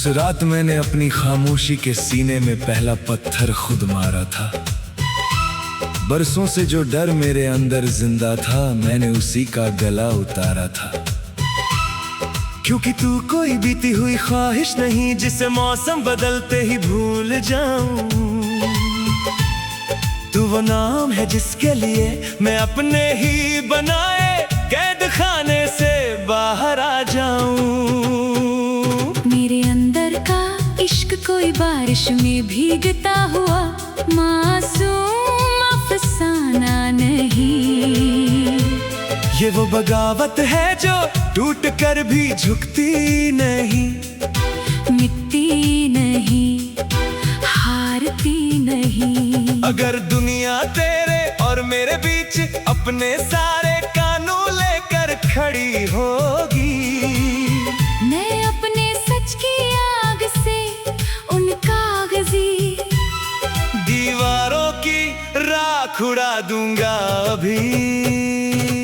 उस रात मैंने अपनी खामोशी के सीने में पहला पत्थर खुद मारा था। बरसों से जो डर मेरे अंदर जिंदा था, मैंने उसी का गला उतारा था। क्योंकि तू कोई बीती हुई ख्वाहिश नहीं जिसे मौसम बदलते ही भूल जाऊं। तू वो नाम है जिसके लिए मैं अपने ही बनाए कैद खाने से बाहर आ जाऊं। मेरे अंदर का इश्क कोई बारिश में भीगता हुआ मासूम अफसाना नहीं। ये वो बगावत है जो टूट कर भी झुकती नहीं, मिटती नहीं, हारती नहीं। अगर दुनिया तेरे और मेरे बीच अपने सारे कानून लेकर खड़ी होगी, मैं अपने सच की आग से उन कागजी दीवारों की राख उड़ा दूंगा अभी।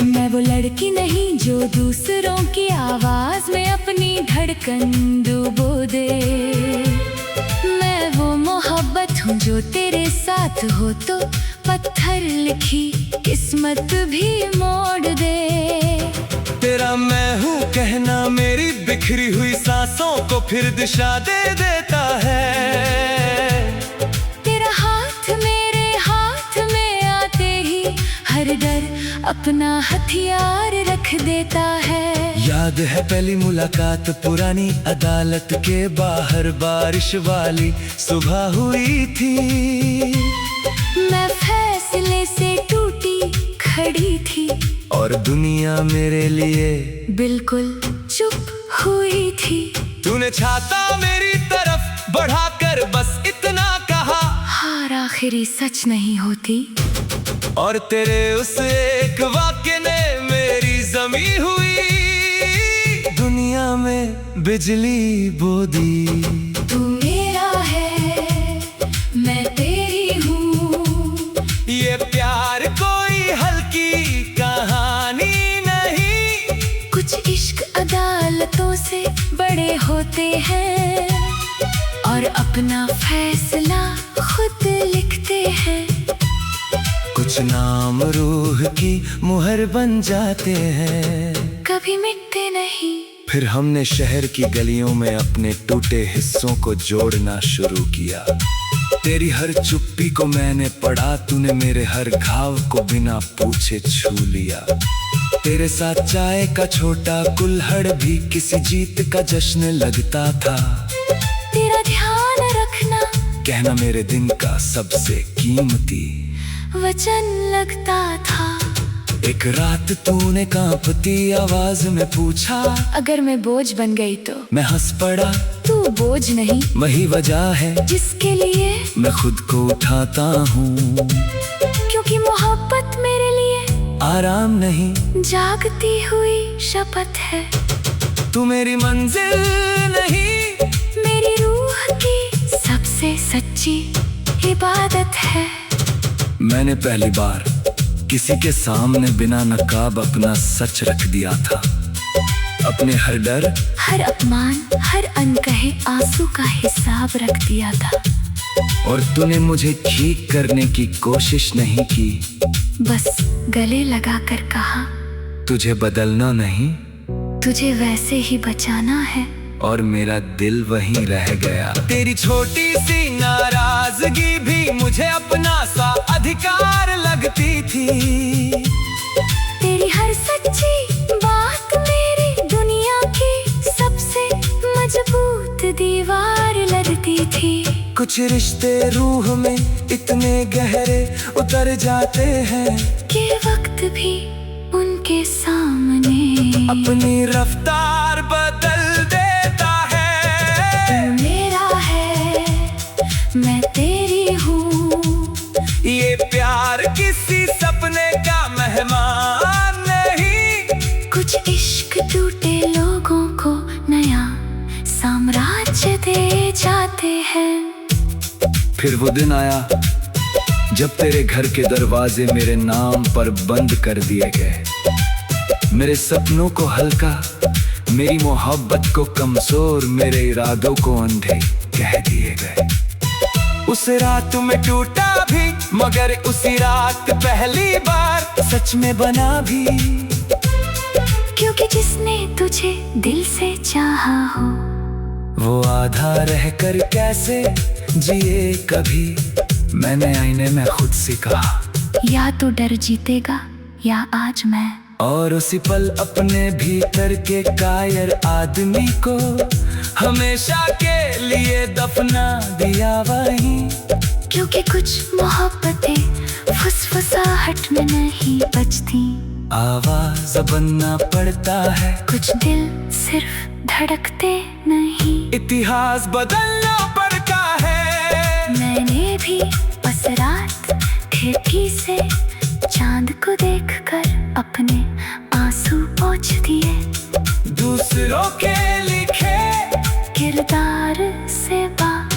मैं वो लड़की नहीं जो दूसरों की आवाज में अपनी धड़कन डुबो दे। मैं वो मोहब्बत हूँ जो तेरे साथ हो तो पत्थर लिखी किस्मत भी मोड़ दे। तेरा मैं हूँ कहना मेरी बिखरी हुई सांसों को फिर दिशा दे देता है। तेरा हाथ मेरे हाथ में आते ही हर डर अपना हथियार रख देता है। याद है पहली मुलाकात पुरानी अदालत के बाहर, बारिश वाली सुबह हुई थी। मैं फैसले से टूटी खड़ी थी और दुनिया मेरे लिए बिल्कुल चुप हुई थी। तूने छाता मेरी तरफ बढ़ाकर बस इतना कहा, हार आखिरी सच नहीं होती। और तेरे उस एक वाक्य ने मेरी जमी हुई दुनिया में बिजली बो दी। तू मेरा है मैं तेरी हूँ, ये प्यार कोई हल्की कहानी नहीं। कुछ इश्क अदालतों से बड़े होते हैं और अपना फैसला खुद लिखते हैं। कुछ नाम रूह की मुहर बन जाते हैं, कभी मिटते नहीं। फिर हमने शहर की गलियों में अपने टूटे हिस्सों को जोड़ना शुरू किया। तेरी हर चुप्पी को मैंने पढ़ा, तूने मेरे हर घाव को बिना पूछे छू लिया। तेरे साथ चाय का छोटा कुल्हड़ भी किसी जीत का जश्न लगता था। तेरा ध्यान रखना कहना मेरे दिन का सबसे कीमती वचन लगता था। एक रात तूने कांपती आवाज में पूछा, अगर मैं बोझ बन गई तो? मैं हंस पड़ा, तू बोझ नहीं, वही वजह है जिसके लिए मैं खुद को उठाता हूँ। क्योंकि मोहब्बत मेरे लिए आराम नहीं, जागती हुई शपथ है। तू मेरी मंजिल नहीं, मेरी रूह की सबसे सच्ची इबादत है। मैंने पहली बार किसी के सामने बिना नकाब अपना सच रख दिया था। अपने हर डर, हर अपमान, हर अनकहे आंसू का हिसाब रख दिया था। और तूने मुझे ठीक करने की कोशिश नहीं की, बस गले लगाकर कहा, तुझे बदलना नहीं, तुझे वैसे ही बचाना है। और मेरा दिल वहीं रह गया। तेरी छोटी सी नाराजगी भी मुझे अपना सा अधिकार लगती थी। तेरी हर सच्ची बात मेरी दुनिया की सबसे मजबूत दीवार लगती थी। कुछ रिश्ते रूह में इतने गहरे उतर जाते हैं कि वक्त भी उनके सामने अपनी रफ्तार बदल देता है। तू मेरा है मैं तेरी हूँ, ये प्यार किसी सपने का मेहमान नहीं। कुछ इश्क टूटे लोगों को नया साम्राज्य दे जाते हैं। फिर वो दिन आया जब तेरे घर के दरवाजे मेरे नाम पर बंद कर दिए गए। मेरे सपनों को हल्का मेरी मोहब्बत को कमजोर, मेरे इरादों को अंधे कह दिए गए। उस रात में टूटा भी, मगर उसी रात पहली बार सच में बना भी। क्योंकि जिसने तुझे दिल से चाहा हो, वो आधा रह कर कैसे जिए कभी, मैंने आईने में खुद से कहा। या तो डर जीतेगा या आज मैं। और उसी पल अपने भीतर के कायर आदमी को हमेशा के लिए दफना दिया वहीं। क्योंकि कुछ मोहब्बतें फुसफुसाहट में नहीं बजती, आवाज बनना पड़ता है। कुछ दिल सिर्फ धड़कते नहीं, इतिहास बदलना पड़ता है। मैंने भी उस रात खिड़की से चांद को देखकर अपने आंसू पोंछ दिए। दूसरों के लिखे किरदार से बात।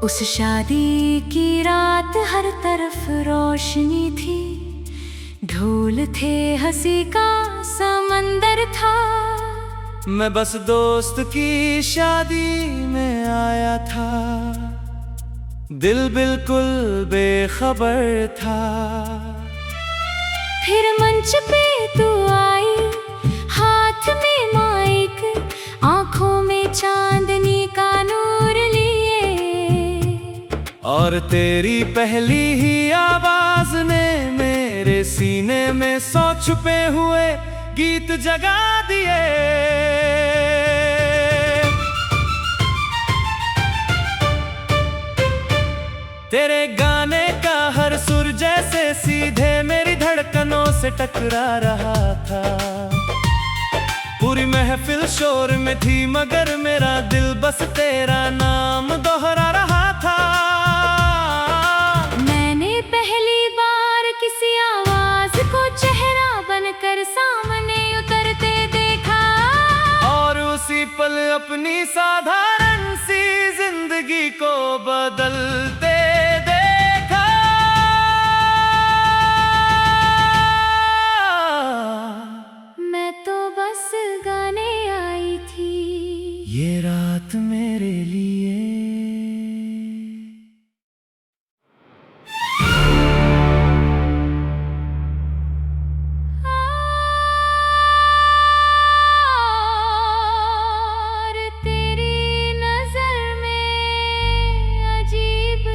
उस शादी की रात हर तरफ रोशनी थी, ढोल थे, हंसी का समंदर था। मैं बस दोस्त की शादी में आया था, दिल बिल्कुल बेखबर था। फिर मंच पे तू आई, हाथ में माइक, आंखों में चांदनी का नूर लिए। और तेरी पहली ही आवाज ने मेरे सीने में 100 छुपे हुए गीत जगा दिए। तेरे गाने का हर सुर जैसे सीधे मेरी धड़कनों से टकरा रहा था। पूरी महफिल शोर में थी, मगर मेरा दिल बस तेरा नाम दोहरा रहा था। मैंने पहली बार किसी आवाज को चेहरा बनकर सामने उतरते देखा, और उसी पल अपनी साधारण सी जिंदगी को बदलते देखा। मैं तो बस गाने आई थी ये रात मेरे लिए। और तेरी नजर में अजीब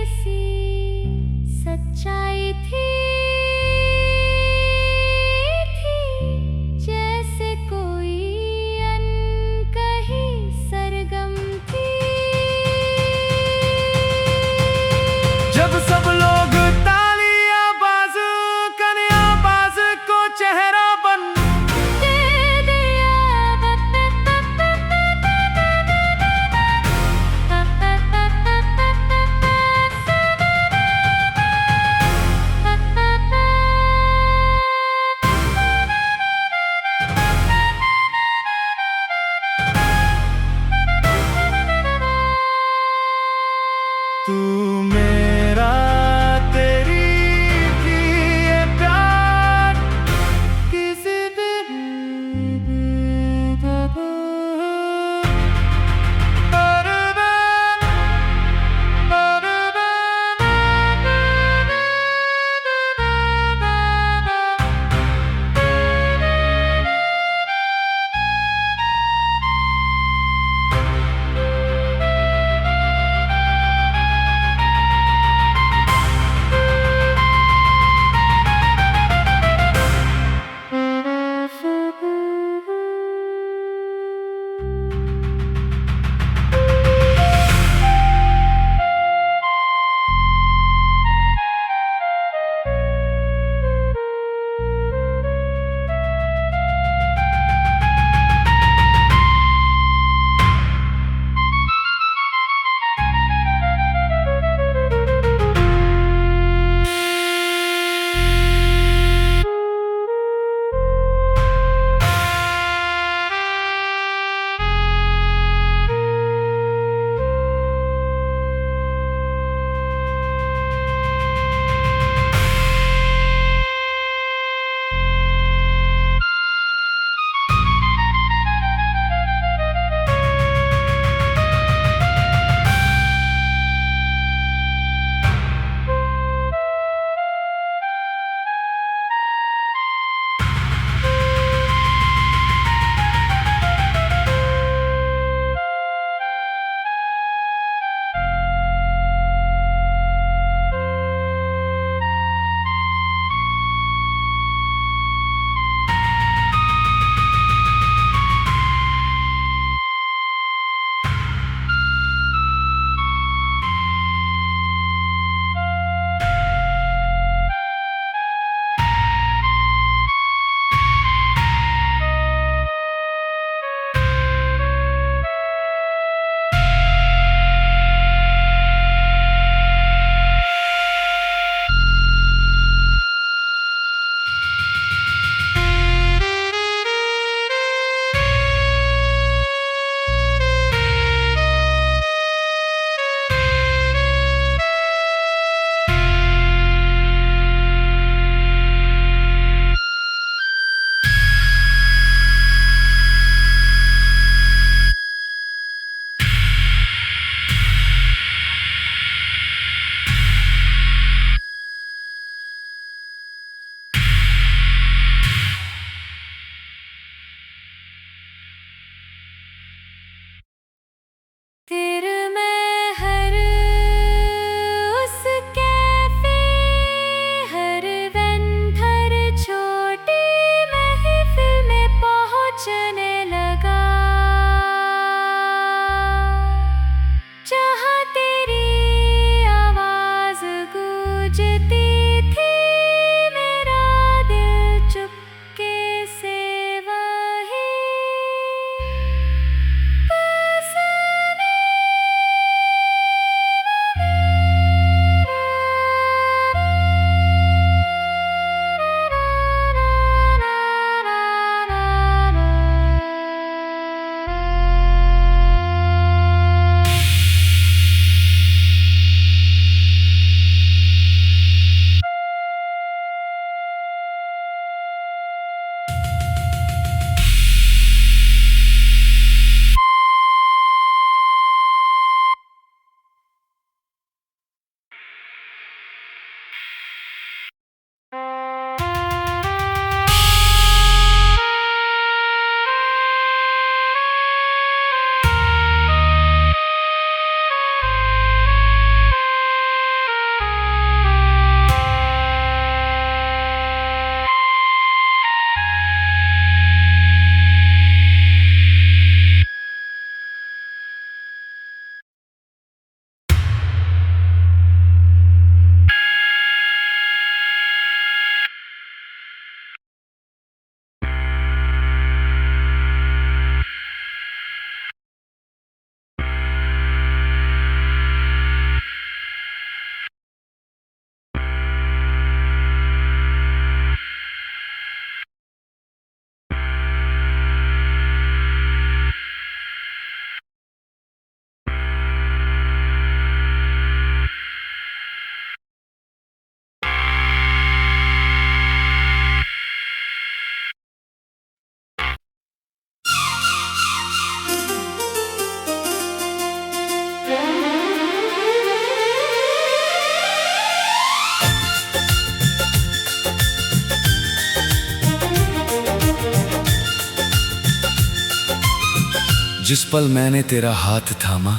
जिस पल मैंने तेरा हाथ थामा,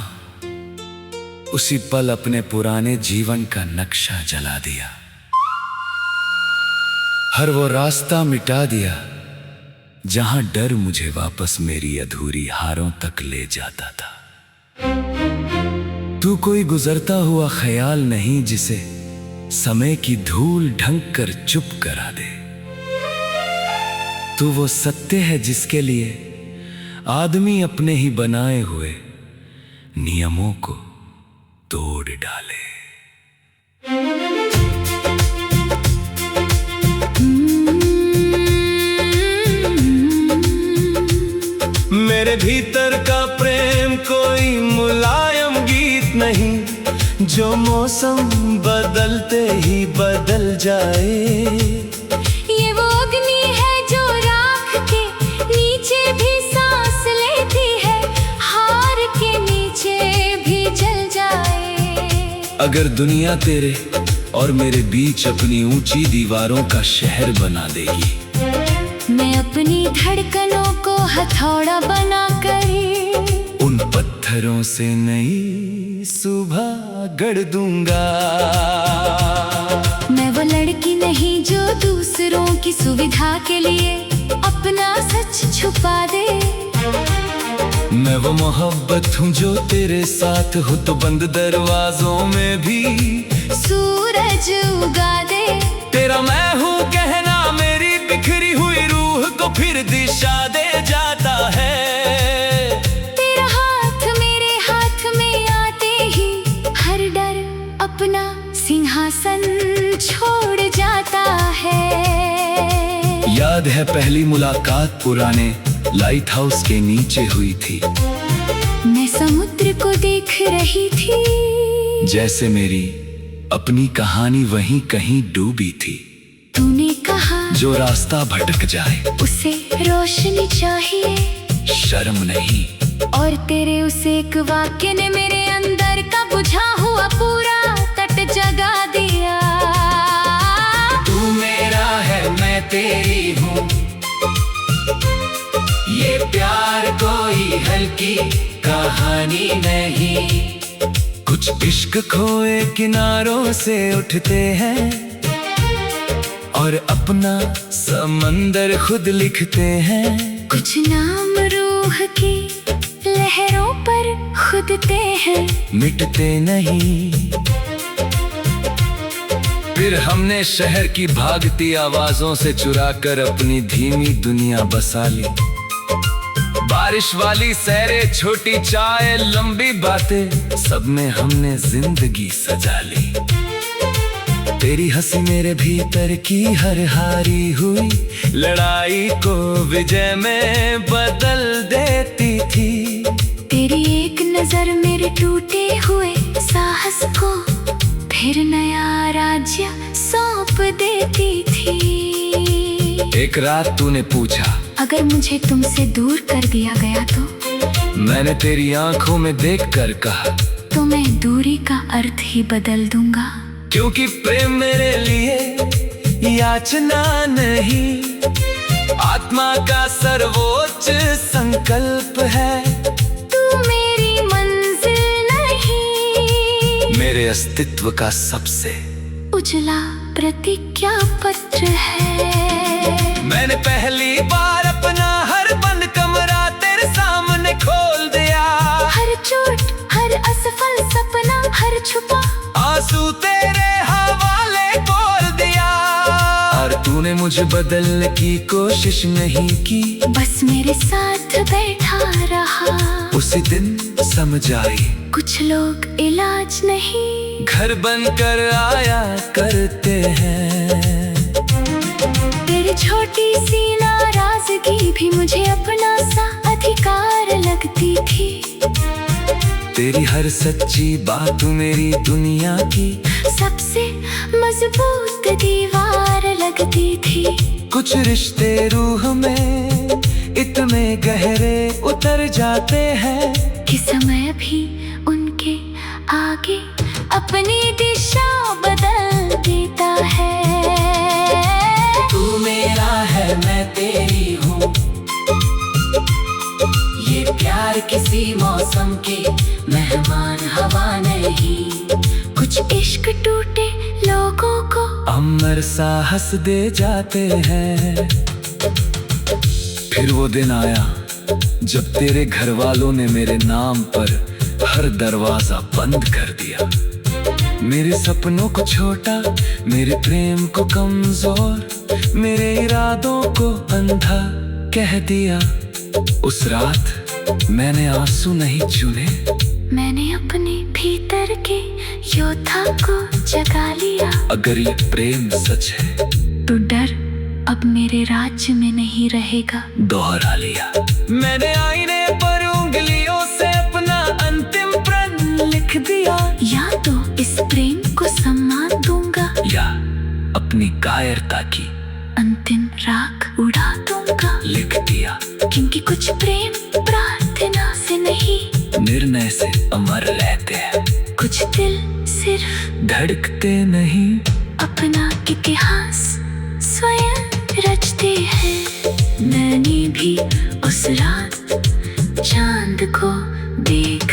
उसी पल अपने पुराने जीवन का नक्शा जला दिया। हर वो रास्ता मिटा दिया जहां डर मुझे वापस मेरी अधूरी हारों तक ले जाता था। तू कोई गुजरता हुआ ख्याल नहीं जिसे समय की धूल ढंक कर चुप करा दे। तू वो सत्य है जिसके लिए आदमी अपने ही बनाए हुए नियमों को तोड़ डाले। मेरे भीतर का प्रेम कोई मुलायम गीत नहीं, जो मौसम बदलते ही बदल जाए। ये वो अग्नि है जो राख के नीचे भी सांस लेती है, हार के नीचे भी जल जाए। अगर दुनिया तेरे और मेरे बीच अपनी ऊंची दीवारों का शहर बना देगी, मैं अपनी धड़कनों को हथौड़ा बना कर उन पत्थरों से नई सुबह गढ़ दूंगा। मैं वो लड़की नहीं जो दूसरों की सुविधा के लिए अपना सच छुपा दे। मैं वो मोहब्बत हूँ जो तेरे साथ हो तो बंद दरवाजों में भी सूरज उगा दे। तेरा मैं हूँ कहना मेरी बिखरी हुई रूह को फिर दिशा दे जाता है। तेरा हाथ मेरे हाथ में आते ही हर डर अपना सिंहासन छोड़ जाता है। याद है पहली मुलाकात पुराने लाइट हाउस के नीचे हुई थी। मैं समुद्र को देख रही थी, जैसे मेरी अपनी कहानी वहीं कहीं डूबी थी। तूने कहा जो रास्ता भटक जाए उसे रोशनी चाहिए, शर्म नहीं। और तेरे उस एक वाक्य ने मेरे अंदर का बुझा हुआ पूरा तट जगा दिया। तू मेरा है मैं तेरी हूँ, ये प्यार कोई हल्की कहानी नहीं। कुछ इश्क खोए किनारों से उठते हैं और अपना समंदर खुद लिखते हैं। कुछ नाम रूह की लहरों पर खुदते हैं, मिटते नहीं। फिर हमने शहर की भागती आवाजों से चुराकर अपनी धीमी दुनिया बसा ली। बारिश वाली सैरे, छोटी चाय, लंबी बातें, सब में हमने जिंदगी सजा ली। तेरी हंसी मेरे भीतर की हर हारी हुई लड़ाई को विजय में बदल देती थी। तेरी एक नजर मेरे टूटे हुए साहस को फिर नया राज्य सौंप देती थी। एक रात तूने पूछा अगर मुझे तुमसे दूर कर दिया गया तो? मैंने तेरी आंखों में देखकर कहा तो मैं दूरी का अर्थ ही बदल दूंगा। क्योंकि प्रेम मेरे लिए याचना नहीं, आत्मा का सर्वोच्च संकल्प है। तू मेरी मंजिल नहीं, मेरे अस्तित्व का सबसे उजला प्रतिज्ञा पत्र है। मैंने पहली बार अपना हर बंद कमरा तेरे सामने खोल दिया। हर चोट, हर असफल सपना, हर छुपा आंसू तेरे हवाले बोल दिया। और तूने मुझे बदलने की कोशिश नहीं की, बस मेरे साथ बैठा रहा। उसी दिन समझ आई कुछ लोग इलाज नहीं घर बनकर आया करते हैं। तेरी छोटी सी नाराजगी भी मुझे अपना सा अधिकार लगती थी। तेरी हर सच्ची बात मेरी दुनिया की सबसे मजबूत दीवार लगती थी। कुछ रिश्ते रूह में इतने गहरे उतर जाते हैं कि समय भी उनके आगे अपनी दिशा बदल देता है। तू मेरा है मैं तेरी हूँ, ये प्यार की मौसम के मेहमान हवा नहीं। कुछ इश्क टूटे लोगों को अमर साहस दे जाते हैं। फिर वो दिन आया जब तेरे घर वालों ने मेरे नाम पर हर दरवाजा बंद कर दिया। मेरे सपनों को छोटा, मेरे प्रेम को कमजोर, मेरे इरादों को अंधा कह दिया। उस रात मैंने आंसू नहीं चुने, मैंने अपने भीतर के योद्धा को जगा लिया। अगर ये प्रेम सच है तो डर अब मेरे राज्य में नहीं रहेगा। दोहरा लिया। मैंने आईने पर उंगलियों से अपना अंतिम प्रण लिख दिया। या तो इस प्रेम को सम्मान दूंगा, या अपनी कायरता की अंतिम राख उड़ा दूंगा। लिख दिया। क्योंकि कुछ प्रेम प्रार्थना से नहीं, निर्णय से अमर रहते हैं। कुछ दिल सिर्फ धड़कते नहीं, अपना इतिहास स्वयं रचते हैं। मैंने भी उस रात चांद को देख